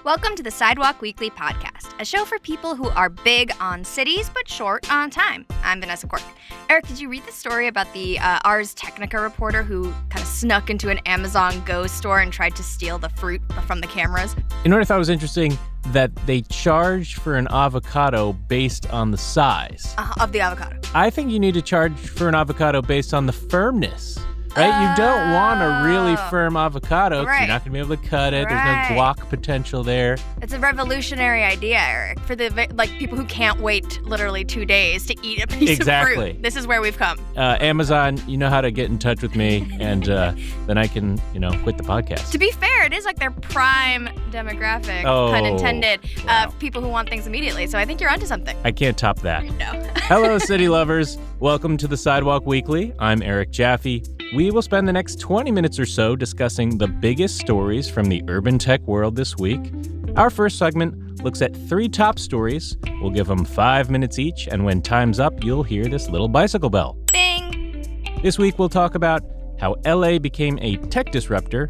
Welcome to the Sidewalk Weekly podcast, a show for people who are big on cities but short on time. I'm Vanessa Quirk. Eric, did you read the story about the Ars Technica reporter who kind of snuck into an Amazon Go store and tried to steal the fruit from the cameras? You know what I thought was interesting? That they charge for an avocado based on the size. Of the avocado. I think you need to charge for an avocado based on the firmness. Right? You don't want a really firm avocado because you're not going to be able to cut it. There's no guac potential there. It's a revolutionary idea, Eric, for the people who can't wait literally 2 days to eat a piece of fruit. This is where we've come. Amazon, you know how to get in touch with me, and then I can, quit the podcast. To be fair, it is like their prime demographic, pun intended, of people who want things immediately. So I think you're onto something. I can't top that. No. Hello, city lovers. Welcome to the Sidewalk Weekly. I'm Eric Jaffe. We will spend the next 20 minutes or so discussing the biggest stories from the urban tech world this week. Our first segment looks at 3 top stories. We'll give them 5 minutes each, and when time's up, you'll hear this little bicycle bell. Bing! This week, we'll talk about how LA became a tech disruptor,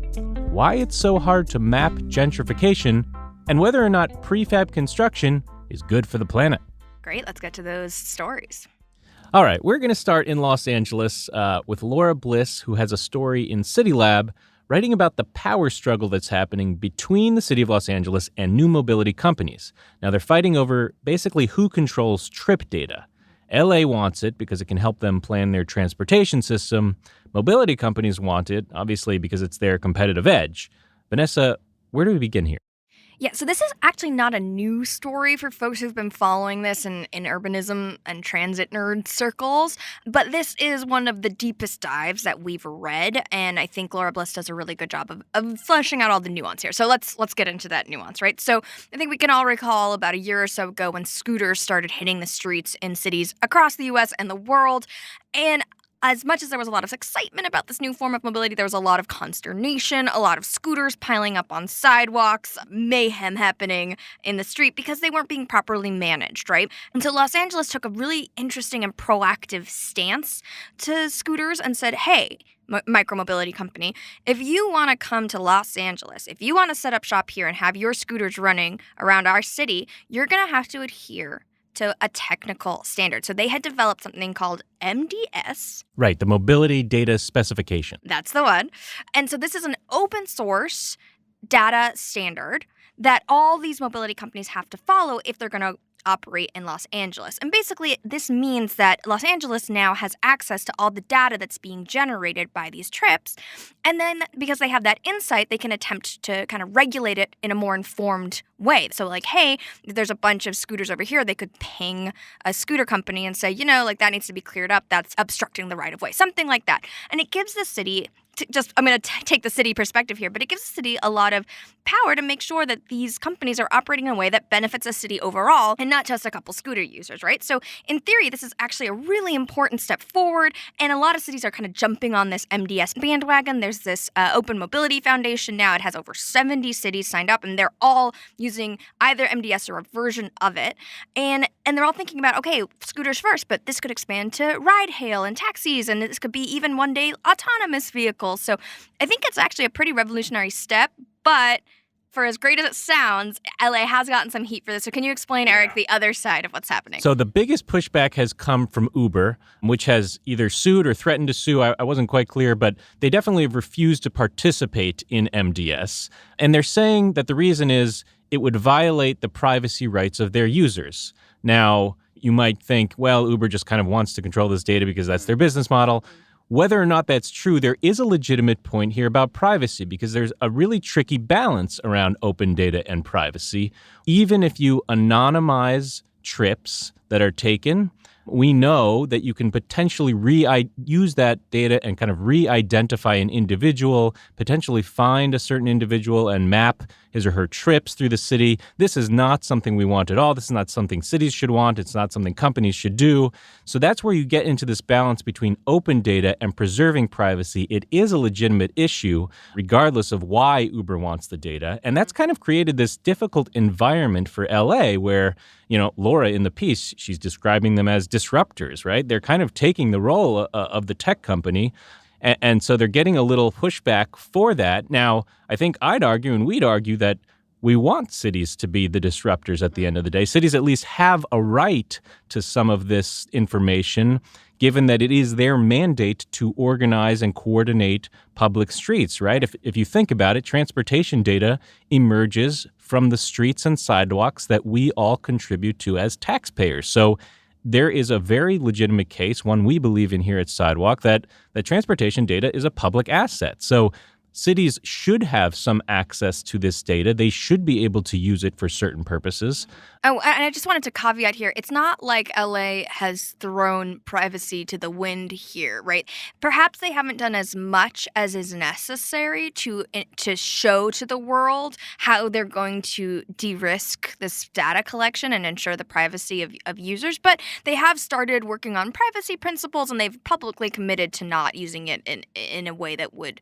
why it's so hard to map gentrification, and whether or not prefab construction is good for the planet. Great, let's get to those stories. All right, we're going to start in Los Angeles with Laura Bliss, who has a story in City Lab writing about the power struggle that's happening between the city of Los Angeles and new mobility companies. Now, they're fighting over basically who controls trip data. LA wants it because it can help them plan their transportation system. Mobility companies want it, obviously, because it's their competitive edge. Vanessa, where do we begin here? Yeah, so this is actually not a new story for folks who've been following this in urbanism and transit nerd circles, but this is one of the deepest dives that we've read, and I think Laura Bliss does a really good job of fleshing out all the nuance here. So let's get into that nuance, right? So I think we can all recall about a year or so ago when scooters started hitting the streets in cities across the U.S. and the world, and as much as there was a lot of excitement about this new form of mobility, there was a lot of consternation, a lot of scooters piling up on sidewalks, mayhem happening in the street because they weren't being properly managed, right? And so Los Angeles took a really interesting and proactive stance to scooters and said, hey, micromobility company, if you want to come to Los Angeles, if you want to set up shop here and have your scooters running around our city, you're going to have to adhere to a technical standard. So they had developed something called MDS. Right, the Mobility Data Specification. That's the one. And so this is an open source data standard that all these mobility companies have to follow if they're going to operate in Los Angeles. And basically, this means that Los Angeles now has access to all the data that's being generated by these trips. And then because they have that insight, they can attempt to kind of regulate it in a more informed way. So like, hey, if there's a bunch of scooters over here, they could ping a scooter company and say, that needs to be cleared up. That's obstructing the right of way, something like that. And it gives the city I'm going to take the city perspective here, but it gives the city a lot of power to make sure that these companies are operating in a way that benefits the city overall and not just a couple scooter users, right? So in theory, this is actually a really important step forward, and a lot of cities are kind of jumping on this MDS bandwagon. There's this Open Mobility Foundation now. It has over 70 cities signed up, and they're all using either MDS or a version of it. And they're all thinking about, okay, scooters first, but this could expand to ride-hail and taxis, and this could be even one day autonomous vehicles. So I think it's actually a pretty revolutionary step, but for as great as it sounds, LA has gotten some heat for this. So can you explain, Eric, the other side of what's happening? So the biggest pushback has come from Uber, which has either sued or threatened to sue. I wasn't quite clear, but they definitely have refused to participate in MDS. And they're saying that the reason is it would violate the privacy rights of their users. Now, you might think, well, Uber just kind of wants to control this data because that's their business model. Whether or not that's true, there is a legitimate point here about privacy because there's a really tricky balance around open data and privacy. Even if you anonymize trips that are taken, we know that you can potentially use that data and kind of re-identify an individual, potentially find a certain individual and map his or her trips through the city. This is not something we want at all. This is not something cities should want. It's not something companies should do. So that's where you get into this balance between open data and preserving privacy. It is a legitimate issue, regardless of why Uber wants the data. And that's kind of created this difficult environment for LA where, Laura in the piece, she's describing them as disruptors, right? They're kind of taking the role of the tech company. And so they're getting a little pushback for that. Now, I think I'd argue and we'd argue that we want cities to be the disruptors at the end of the day. Cities at least have a right to some of this information, given that it is their mandate to organize and coordinate public streets, right? If you think about it, transportation data emerges from the streets and sidewalks that we all contribute to as taxpayers. So there is a very legitimate case, one we believe in here at Sidewalk, that transportation data is a public asset. So cities should have some access to this data. They should be able to use it for certain purposes. Oh, and I just wanted to caveat here. It's not like LA has thrown privacy to the wind here, right? Perhaps they haven't done as much as is necessary to show to the world how they're going to de-risk this data collection and ensure the privacy of users. But they have started working on privacy principles, and they've publicly committed to not using it in a way that would,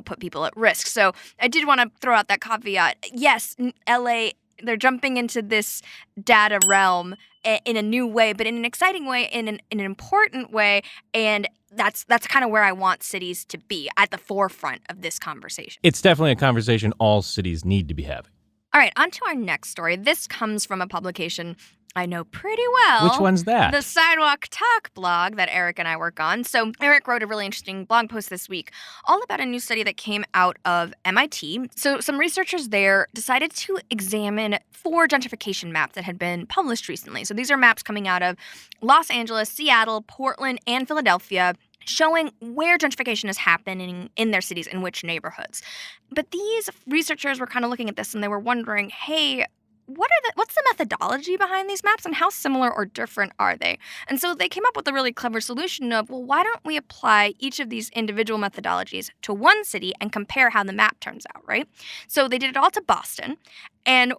put people at risk. So I did want to throw out that caveat. Yes, LA, they're jumping into this data realm in a new way, but in an exciting way, in an important way, and that's kind of where I want cities to be, at the forefront of this conversation. It's definitely a conversation all cities need to be having. All right, on to our next story. This comes from a publication I know pretty well. Which one's that? The Sidewalk Talk blog that Eric and I work on. So Eric wrote a really interesting blog post this week all about a new study that came out of MIT. So some researchers there decided to examine 4 gentrification maps that had been published recently. So these are maps coming out of Los Angeles, Seattle, Portland, and Philadelphia, showing where gentrification is happening in their cities, in which neighborhoods. But these researchers were kind of looking at this and they were wondering, hey, what's the methodology behind these maps and how similar or different are they? And so they came up with a really clever solution of, well, why don't we apply each of these individual methodologies to one city and compare how the map turns out, right? So they did it all to Boston, and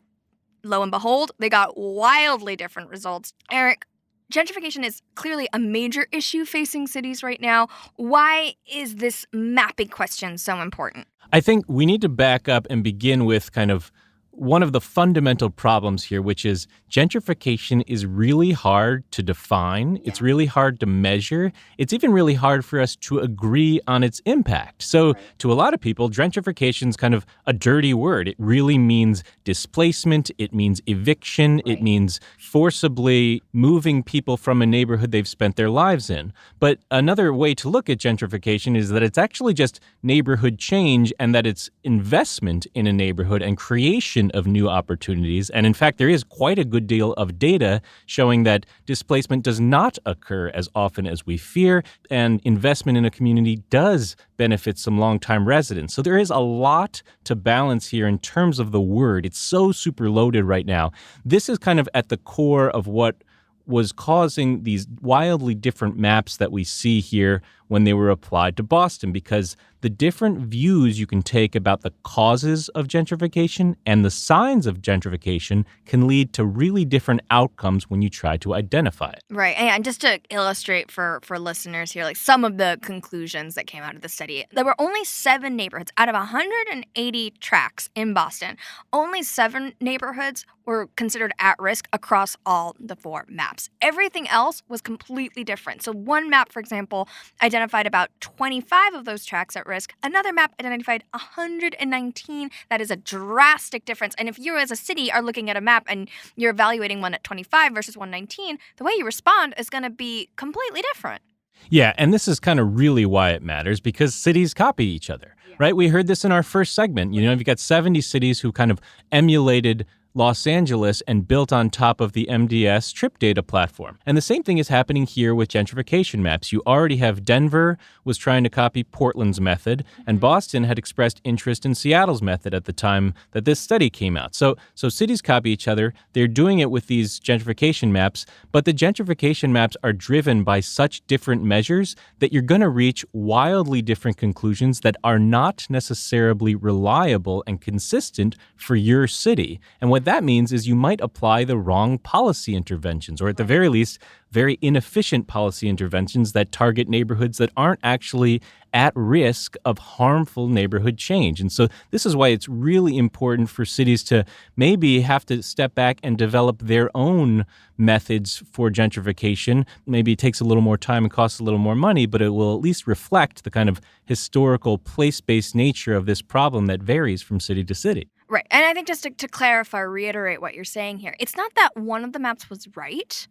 lo and behold, they got wildly different results. Eric, gentrification is clearly a major issue facing cities right now. Why is this mapping question so important? I think we need to back up and begin with kind of one of the fundamental problems here, which is gentrification is really hard to define. It's really hard to measure. It's even really hard for us to agree on its impact. So to a lot of people, gentrification is kind of a dirty word. It really means displacement. It means eviction. It means forcibly moving people from a neighborhood they've spent their lives in. But another way to look at gentrification is that it's actually just neighborhood change, and that it's investment in a neighborhood and creation of new opportunities. And in fact, there is quite a good deal of data showing that displacement does not occur as often as we fear, and investment in a community does benefit some longtime residents. So there is a lot to balance here in terms of the word. It's so super loaded right now. This is kind of at the core of what was causing these wildly different maps that we see here when they were applied to Boston, because the different views you can take about the causes of gentrification and the signs of gentrification can lead to really different outcomes when you try to identify it. Right. And just to illustrate for listeners here, like some of the conclusions that came out of the study, there were only 7 neighborhoods out of 180 tracts in Boston. Only 7 neighborhoods were considered at risk across all the 4 maps. Everything else was completely different. So one map, for example, identified about 25 of those tracts at risk. Another map identified 119. That is a drastic difference. And if you as a city are looking at a map and you're evaluating one at 25 versus 119, the way you respond is going to be completely different. Yeah, and this is kind of really why it matters, because cities copy each other, right? We heard this in our first segment. You've got 70 cities who kind of emulated Los Angeles and built on top of the MDS trip data platform. And the same thing is happening here with gentrification maps. You already have Denver was trying to copy Portland's method, and Boston had expressed interest in Seattle's method at the time that this study came out. So cities copy each other. They're doing it with these gentrification maps, but the gentrification maps are driven by such different measures that you're going to reach wildly different conclusions that are not necessarily reliable and consistent for your city. And what that means is you might apply the wrong policy interventions, or at the very least, very inefficient policy interventions that target neighborhoods that aren't actually at risk of harmful neighborhood change. And so this is why it's really important for cities to maybe have to step back and develop their own methods for gentrification. Maybe it takes a little more time and costs a little more money, but it will at least reflect the kind of historical place-based nature of this problem that varies from city to city. Right. And I think just to clarify, reiterate what you're saying here, it's not that one of the maps was right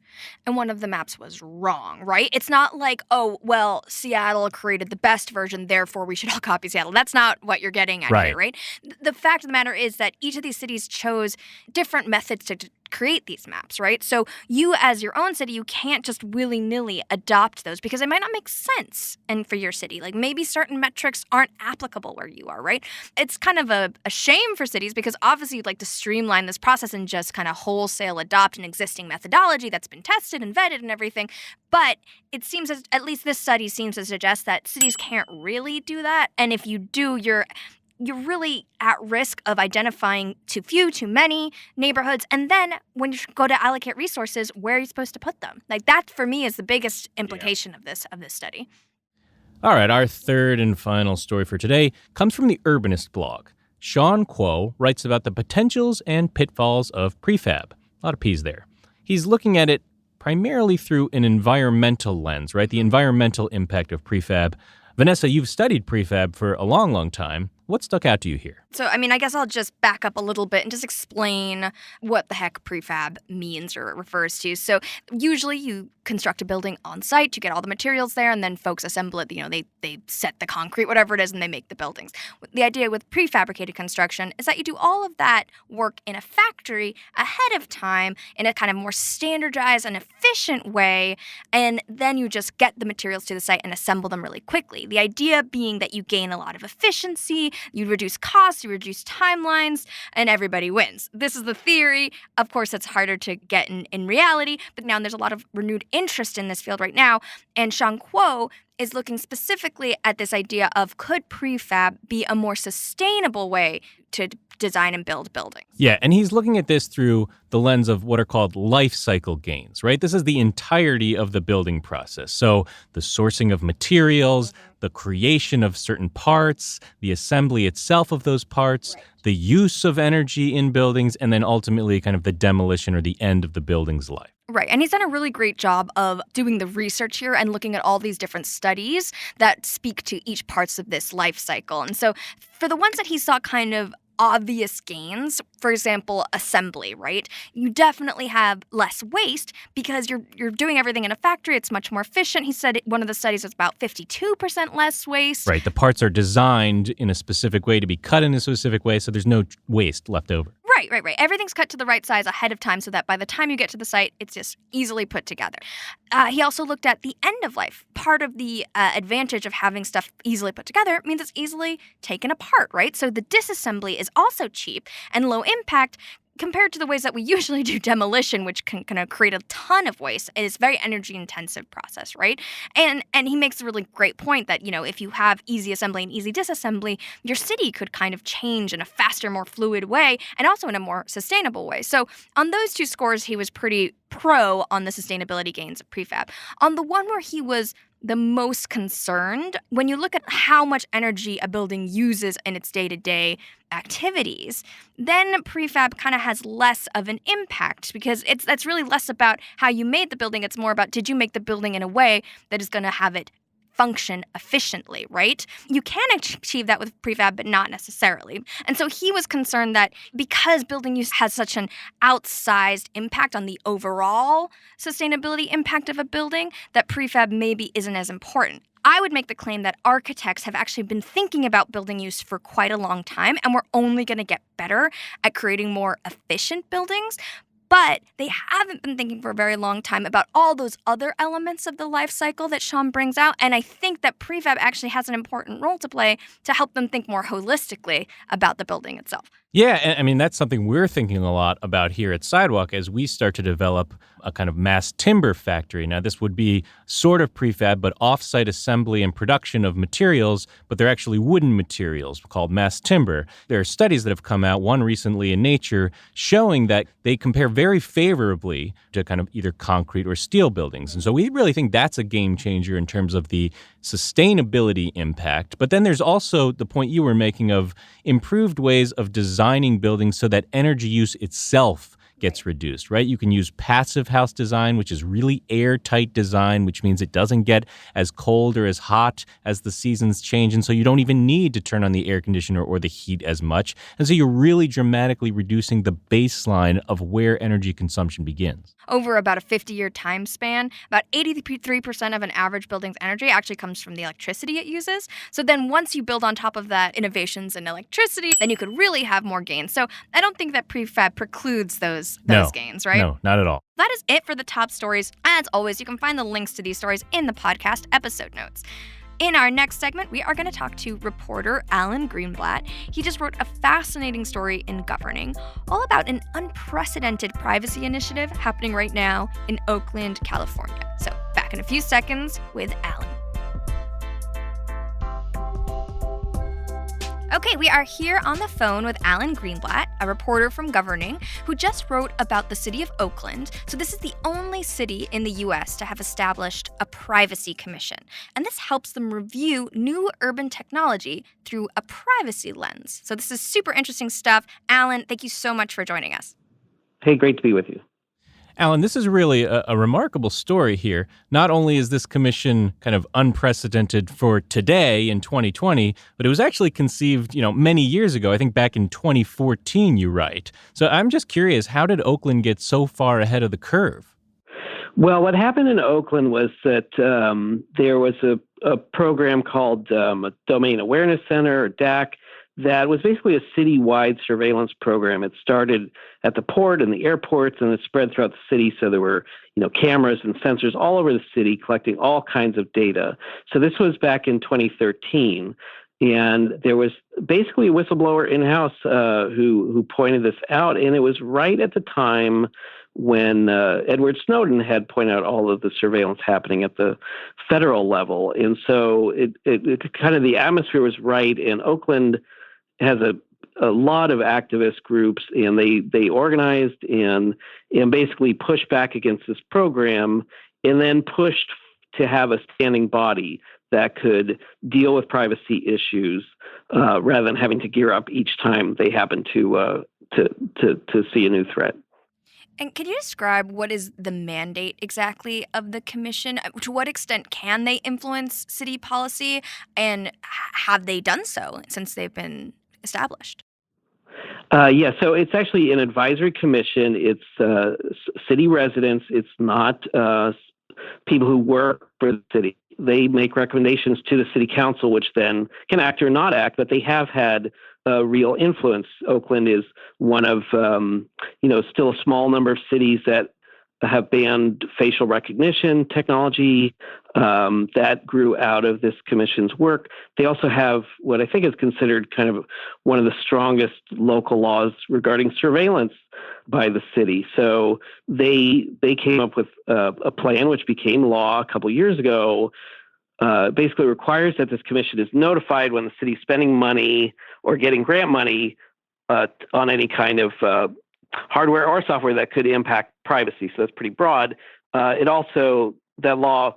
and one of the maps was wrong, right? It's not like, oh, well, Seattle created the best version, therefore we should all copy Seattle. That's not what you're getting at here, right? The fact of the matter is that each of these cities chose different methods to create these maps, right? So you, as your own city, you can't just willy-nilly adopt those because it might not make sense and for your city. Like maybe certain metrics aren't applicable where you are, right? It's kind of a shame for cities because obviously you'd like to streamline this process and just kind of wholesale adopt an existing methodology that's been tested and vetted and everything. But it seems, at least this study seems to suggest that cities can't really do that. And if you do, you're really at risk of identifying too few, too many neighborhoods. And then when you go to allocate resources, where are you supposed to put them? Like that, for me, is the biggest implication of this study. All right, our third and final story for today comes from the Urbanist blog. Sean Kuo writes about the potentials and pitfalls of prefab. A lot of P's there. He's looking at it primarily through an environmental lens, right? The environmental impact of prefab. Vanessa, you've studied prefab for a long, long time. What stuck out to you here? So, I guess I'll just back up a little bit and just explain what the heck prefab means or refers to. So, usually you construct a building on site to get all the materials there, and then folks assemble it. They set the concrete, whatever it is, and they make the buildings. The idea with prefabricated construction is that you do all of that work in a factory ahead of time in a kind of more standardized and efficient way, and then you just get the materials to the site and assemble them really quickly. The idea being that you gain a lot of efficiency, you reduce costs, you reduce timelines, and everybody wins. This is the theory. Of course, it's harder to get in reality, but now there's a lot of renewed interest in this field right now. And Sean Kuo is looking specifically at this idea of could prefab be a more sustainable way to design and build buildings? Yeah, and he's looking at this through the lens of what are called life cycle gains, right? This is the entirety of the building process. So the sourcing of materials, the creation of certain parts, the assembly itself of those parts, the use of energy in buildings, and then ultimately kind of the demolition or the end of the building's life. Right. And he's done a really great job of doing the research here and looking at all these different studies that speak to each parts of this life cycle. And so for the ones that he saw kind of obvious gains, for example, assembly, right? You definitely have less waste because you're doing everything in a factory. It's much more efficient. He said one of the studies was about 52% less waste. Right. The parts are designed in a specific way to be cut in a specific way, so there's no waste left over. Right. Everything's cut to the right size ahead of time so that by the time you get to the site, it's just easily put together. He also looked at the end of life. Part of the advantage of having stuff easily put together means it's easily taken apart, right? So the disassembly is also cheap and low impact compared to the ways that we usually do demolition, which can kind of create a ton of waste. It is a very energy-intensive process, right? And he makes a really great point that, if you have easy assembly and easy disassembly, your city could kind of change in a faster, more fluid way, and also in a more sustainable way. So on those two scores, he was pretty pro on the sustainability gains of prefab. On the one where he was the most concerned, when you look at how much energy a building uses in its day-to-day activities, then prefab kind of has less of an impact because that's really less about how you made the building. It's more about, did you make the building in a way that is going to have it function efficiently, right? You can achieve that with prefab, but not necessarily. And so he was concerned that because building use has such an outsized impact on the overall sustainability impact of a building, that prefab maybe isn't as important. I would make the claim that architects have actually been thinking about building use for quite a long time, and we're only going to get better at creating more efficient buildings. But they haven't been thinking for a very long time about all those other elements of the life cycle that Sean brings out. And I think that prefab actually has an important role to play to help them think more holistically about the building itself. Yeah, that's something we're thinking a lot about here at Sidewalk as we start to develop a kind of mass timber factory. Now, this would be sort of prefab, but off-site assembly and production of materials, but they're actually wooden materials called mass timber. There are studies that have come out, one recently in Nature, showing that they compare very favorably to kind of either concrete or steel buildings. And so we really think that's a game changer in terms of the sustainability impact. But then there's also the point you were making of improved ways of designing buildings so that energy use itself gets reduced, right? You can use passive house design, which is really airtight design, which means it doesn't get as cold or as hot as the seasons change. And so you don't even need to turn on the air conditioner or the heat as much. And so you're really dramatically reducing the baseline of where energy consumption begins. Over about a 50-year time span, about 83% of an average building's energy actually comes from the electricity it uses. So then once you build on top of that innovations in electricity, then you could really have more gains. So I don't think that prefab precludes those gains, right? No, not at all. That is it for the top stories. As always, you can find the links to these stories in the podcast episode notes. In our next segment, we are going to talk to reporter Alan Greenblatt. He just wrote a fascinating story in Governing, all about an unprecedented privacy initiative happening right now in Oakland, California. So back in a few seconds with Alan. Okay, we are here on the phone with Alan Greenblatt, a reporter from Governing, who just wrote about the city of Oakland. So this is the only city in the U.S. to have established a privacy commission. And this helps them review new urban technology through a privacy lens. So this is super interesting stuff. Alan, thank you so much for joining us. Hey, great to be with you. Alan, this is really a remarkable story here. Not only is this commission kind of unprecedented for today in 2020, but it was actually conceived, many years ago. I think back in 2014, you write. So I'm just curious, how did Oakland get so far ahead of the curve? Well, what happened in Oakland was that there was a program called a Domain Awareness Center, or DAC, that was basically a citywide surveillance program. It started at the port and the airports, and it spread throughout the city. So there were, cameras and sensors all over the city collecting all kinds of data. So this was back in 2013. And there was basically a whistleblower in-house who pointed this out. And it was right at the time when Edward Snowden had pointed out all of the surveillance happening at the federal level. And so it kind of, the atmosphere was right. And Oakland has a lot of activist groups, and they organized and basically pushed back against this program, and then pushed to have a standing body that could deal with privacy issues rather than having to gear up each time they happen to see a new threat. And can you describe what is the mandate exactly of the commission? To what extent can they influence city policy, and have they done so since they've been established? So it's actually an advisory commission. It's city residents. It's not people who work for the city. They make recommendations to the city council, which then can act or not act, but they have had real influence. Oakland is one of, still a small number of cities that have banned facial recognition technology that grew out of this commission's work. They also have what I think is considered kind of one of the strongest local laws regarding surveillance by the city. So they came up with a plan which became law a couple years ago. Basically requires that this commission is notified when the city's spending money or getting grant money on any kind of hardware or software that could impact privacy. So that's pretty broad. It also, that law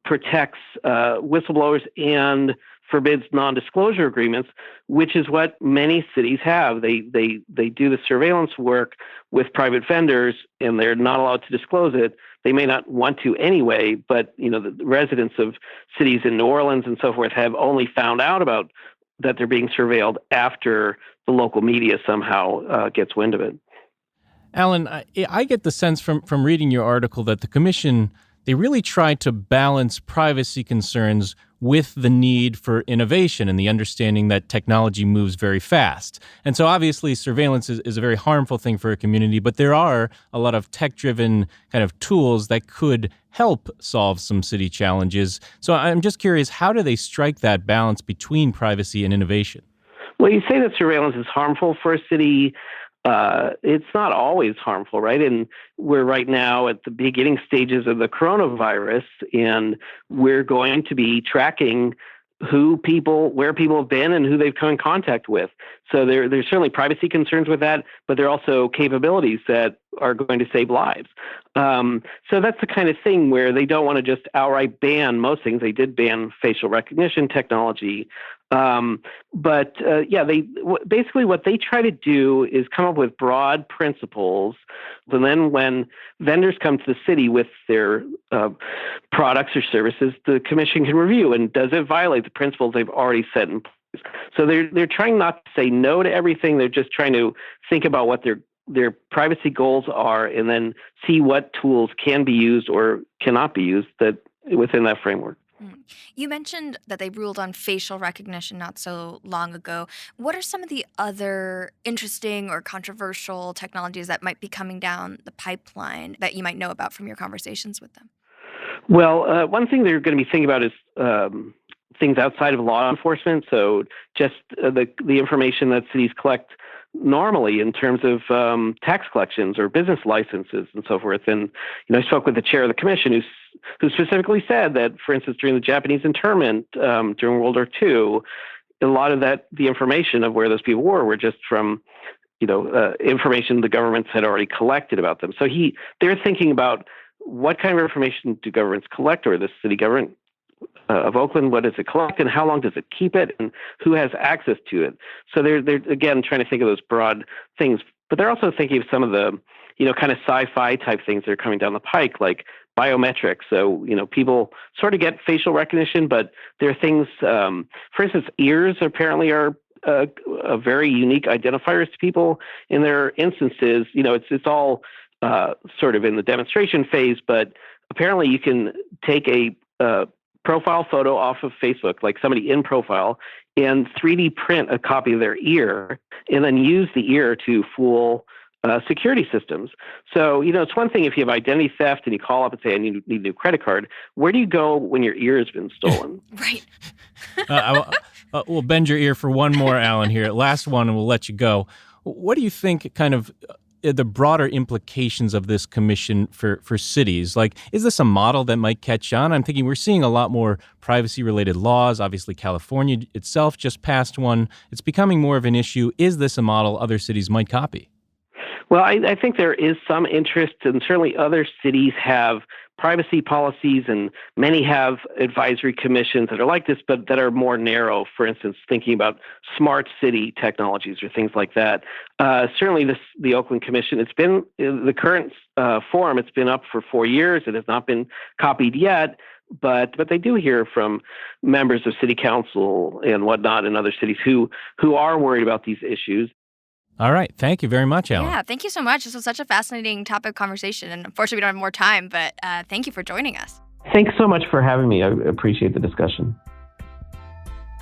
protects whistleblowers and forbids non-disclosure agreements, which is what many cities have. They do the surveillance work with private vendors, and they're not allowed to disclose it. They may not want to anyway, but the residents of cities in New Orleans and so forth have only found out about that they're being surveilled after the local media somehow gets wind of it. Alan, I get the sense from reading your article that the commission, they really try to balance privacy concerns with the need for innovation and the understanding that technology moves very fast. And so obviously surveillance is a very harmful thing for a community, but there are a lot of tech-driven kind of tools that could help solve some city challenges. So I'm just curious, how do they strike that balance between privacy and innovation? Well, you say that surveillance is harmful for a city. It's not always harmful, right? And we're right now at the beginning stages of the coronavirus, and we're going to be tracking where people have been and who they've come in contact with. So there's certainly privacy concerns with that, but there are also capabilities that are going to save lives. So that's the kind of thing where they don't want to just outright ban most things. They did ban facial recognition technology, Basically what they try to do is come up with broad principles. And then when vendors come to the city with their products or services, the commission can review, and does it violate the principles they've already set in place? So they're trying not to say no to everything. They're just trying to think about what their privacy goals are, and then see what tools can be used or cannot be used within that framework. You mentioned that they ruled on facial recognition not so long ago. What are some of the other interesting or controversial technologies that might be coming down the pipeline that you might know about from your conversations with them? Well, one thing they're going to be thinking about is things outside of law enforcement. So just the information that cities collect normally in terms of tax collections or business licenses and so forth. And I spoke with the chair of the commission who specifically said that, for instance, during the Japanese internment during World War II, a lot of the information of where those people were just from information the governments had already collected about them. So they're thinking about what kind of information do governments collect, or the city government of Oakland, what does it collect and how long does it keep it, and who has access to it? So they're again trying to think of those broad things, but they're also thinking of some of the kind of sci-fi type things that are coming down the pike, like biometrics. So people sort of get facial recognition, but there are things, for instance, ears apparently are a very unique identifiers to people. In their instances, it's all sort of in the demonstration phase, but apparently you can take a profile photo off of Facebook, like somebody in profile, and 3D print a copy of their ear, and then use the ear to fool security systems. So, it's one thing if you have identity theft and you call up and say, I need a new credit card. Where do you go when your ear has been stolen? Right. We'll bend your ear for one more, Alan, here. Last one, and we'll let you go. What do you think kind of the broader implications of this commission for cities? Like, is this a model that might catch on? I'm thinking we're seeing a lot more privacy-related laws. Obviously, California itself just passed one. It's becoming more of an issue. Is this a model other cities might copy? Well, I think there is some interest, and certainly other cities have privacy policies, and many have advisory commissions that are like this, but that are more narrow. For instance, thinking about smart city technologies or things like that. Certainly, the Oakland Commission, it's been the current form. It's been up for 4 years. It has not been copied yet. But they do hear from members of city council and whatnot in other cities who are worried about these issues. All right. Thank you very much, Alan. Yeah, thank you so much. This was such a fascinating topic of conversation. And unfortunately, we don't have more time, but thank you for joining us. Thanks so much for having me. I appreciate the discussion.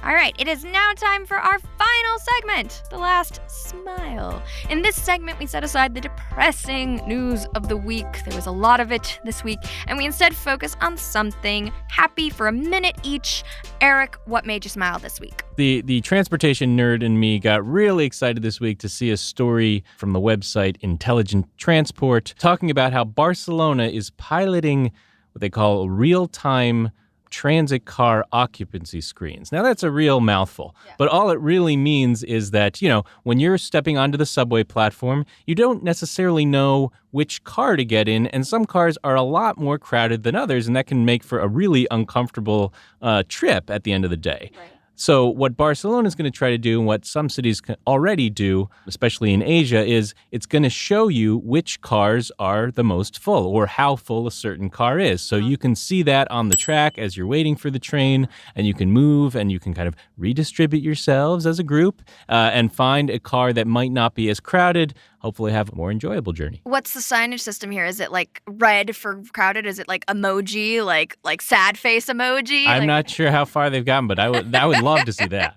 All right, it is now time for our final segment, The Last Smile. In this segment, we set aside the depressing news of the week. There was a lot of it this week, and we instead focus on something happy for a minute each. Eric, what made you smile this week? The transportation nerd in me got really excited this week to see a story from the website Intelligent Transport talking about how Barcelona is piloting what they call real-time transit car occupancy screens. Now, that's a real mouthful, but all it really means is that, when you're stepping onto the subway platform, you don't necessarily know which car to get in, and some cars are a lot more crowded than others, and that can make for a really uncomfortable trip at the end of the day. Right. So what Barcelona is going to try to do, and what some cities can already do, especially in Asia, is it's going to show you which cars are the most full or how full a certain car is. So you can see that on the track as you're waiting for the train, and you can move and you can kind of redistribute yourselves as a group and find a car that might not be as crowded, hopefully have a more enjoyable journey. What's the signage system here? Is it like red for crowded? Is it like emoji, like sad face emoji? I'm not sure how far they've gotten, but I would love to see that.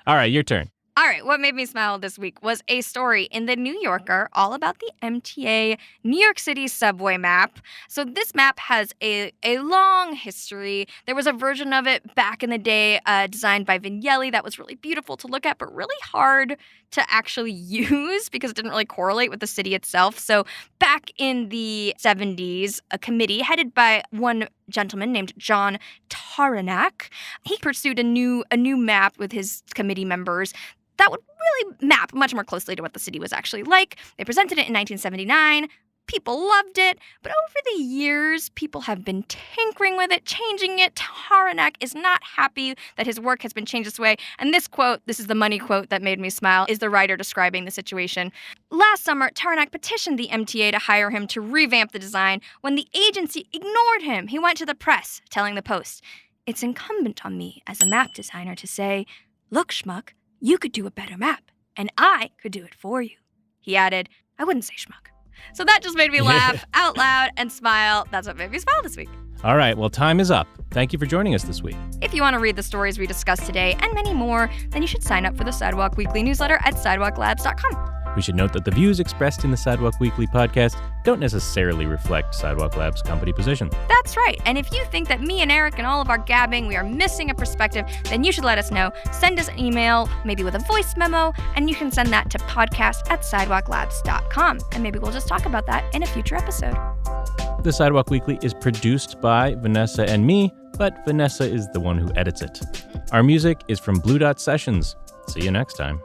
All right, your turn. All right, what made me smile this week was a story in The New Yorker all about the MTA New York City subway map. So this map has a long history. There was a version of it back in the day designed by Vignelli that was really beautiful to look at, but really hard to actually use because it didn't really correlate with the city itself. So back in the 70s, a committee headed by one gentleman named John Taranak, he pursued a new map with his committee members that would really map much more closely to what the city was actually like. They presented it in 1979. People loved it, but over the years, people have been tinkering with it, changing it. Taranac is not happy that his work has been changed this way. And this quote, this is the money quote that made me smile, is the writer describing the situation. Last summer, Taranac petitioned the MTA to hire him to revamp the design. When the agency ignored him, he went to the press, telling the Post, "It's incumbent on me as a map designer to say, 'Look, schmuck, you could do a better map, and I could do it for you.'" He added, "I wouldn't say schmuck." So that just made me laugh out loud and smile. That's what made me smile this week. All right, well, time is up. Thank you for joining us this week. If you want to read the stories we discussed today and many more, then you should sign up for the Sidewalk Weekly newsletter at sidewalklabs.com. We should note that the views expressed in the Sidewalk Weekly podcast don't necessarily reflect Sidewalk Labs' company position. That's right. And if you think that me and Eric and all of our gabbing, we are missing a perspective, then you should let us know. Send us an email, maybe with a voice memo, and you can send that to podcast@sidewalklabs.com. And maybe we'll just talk about that in a future episode. The Sidewalk Weekly is produced by Vanessa and me, but Vanessa is the one who edits it. Our music is from Blue Dot Sessions. See you next time.